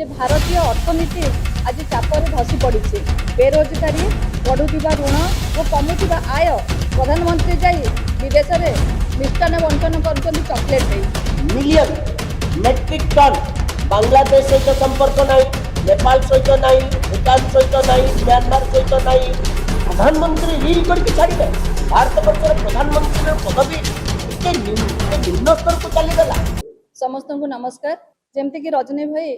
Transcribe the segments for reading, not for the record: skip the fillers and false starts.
जे भारतीय अर्थनीति आज चापर धसी पड़ी बेरोजगारी बढ़ुवा ऋण और कमुवा आय प्रधानमंत्री जाई विदेश में मिष्टान बंटन कर चॉकलेट दे मिलियन मेट्रिक टन बांग्लादेश सहित संपर्क नहीं, नेपाल सहित नहीं, भूटान सहित नहीं, म्यांमार सहित नहीं। प्रधानमंत्री रील करके छाड़े भारत वर्षर प्रधानमंत्री पदवी निम्न स्तर को चलीगला। समस्त को नमस्कार। जमती कि रजनी भाई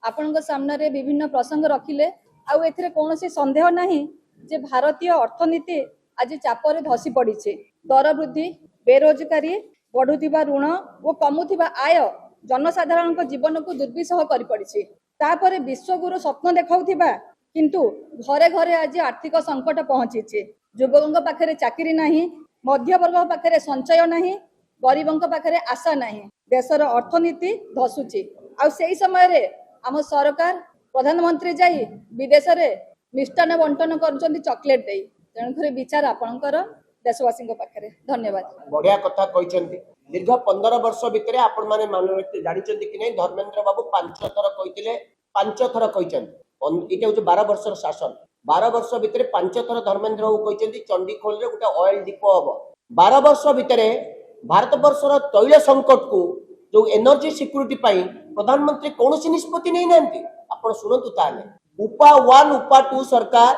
आपण सामने विभिन्न प्रसंग रखिले आउ एथिरे कौनसी संदेह नहीं जे भारतीय अर्थनीति आज चापर धसी पड़ी दर वृद्धि बेरोजगारी बढ़ुवा ऋण और कमुवा आय जनसाधारण जीवन को दुर्विषह कर पड़ी। तापर विश्वगुरु स्वप्न देखा किंतु घरे घरे आज आर्थिक संकट पहुंची। युवकों पाखे चाकरी नहीं, मध्यवर्ग पाखे संचय नहीं, गरीबों पाखे आशा नहीं, देशर अर्थनीति धसुची। आ से समय रे आम सरकार प्रधानमंत्री जाई विदेश में मिष्टान बंटन कर चॉकलेट दे तेणुकर विचार आपणकर देशवासी पाखे। धन्यवाद। बढ़िया कथा कहते दीर्घ 15 वर्ष भितर आपण माने जानते कि नहीं धर्मेंद्र बाबू 5 थर कहते 5 थर कहते ये हूँ 12 वर्षर शासन 12 वर्ष भितर 5 थर धर्मेंद्र बाबू कहते चंडीखोल रे गोटे ऑयल डिपो हम 12 वर्ष भितर भारत वर्षर तैल संकट को जो एनर्जी सिक्यूरिटी प्रधानमंत्री कौन निष्पत्ति नहीं नांती। आपण सुनंतु ताले उपा 1 उपा 2 सरकार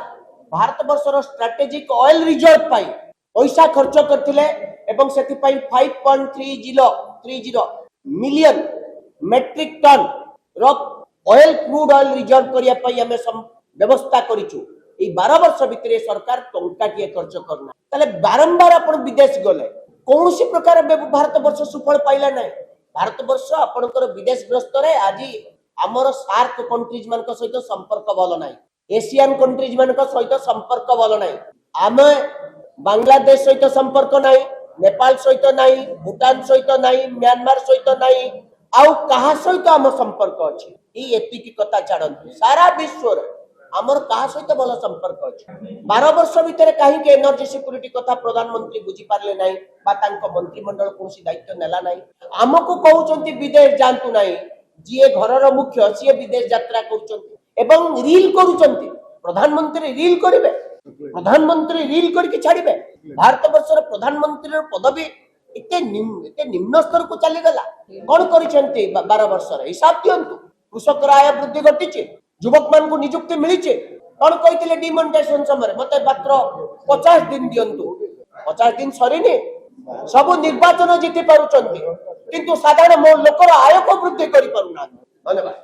भारत वर्षर स्ट्रेटेजिक ऑयल रिजर्व पैसा खर्च करथिले एवं सेति 5.30 million metric ton oil crude oil reserve करिया पई हमें व्यवस्था करिछु। ए 12 वर्ष भितर सरकार टंकाटिए खर्च करना ताले बारंबार आपण विदेश गले कौन प्रकार भारत वर्ष सुफल पाइला ना। भारत वर्ष आपणकर विदेश ग्रस्त रे आज आमर सार्क कंट्रीज मान सहित संपर्क भल ना, एशियन कंट्रीज मान सहित संपर्क भल ना, आम बांग्लादेश सहित संपर्क ना, नेपाल सहित नहीं, भूटान सहित नहीं, म्यांमार सहित नहीं, आउ कहा सहित आम संपर्क अच्छी। ये कथा छाड़ू सारा विश्व आमर कहा सहित भल संपर्क अच्छे। 12 वर्ष भितर कहीं एनर्जी सिक्यूरिटी कथा प्रधानमंत्री बुझी पारे ना मंत्रिमंडल कौन दायित्व नेला ना। आमको कहते विदेश जातु ना, जी घर मुख्य सी विदेश यात्रा कर रील कर प्रधानमंत्री रील करेंगे, प्रधानमंत्री रील करके छाड़े भारत वर्षर प्रधानमंत्री पदवी इतने निम्न स्तर को चलीगला। कौन कर 12 वर्ष हिसाब दिंतु कृषक आय वृद्धि घटी, युवक मान को नियुक्ति मिली। कौन कहते डिमोनेटाइजेशन समय मत मात्र 50 दिन दिंतु, 50 दिन सरीनी सब निर्वाचन जीति पारुचंती किंतु साधारण लोकर आय को वृद्धि कर पारुना। धन्यवाद।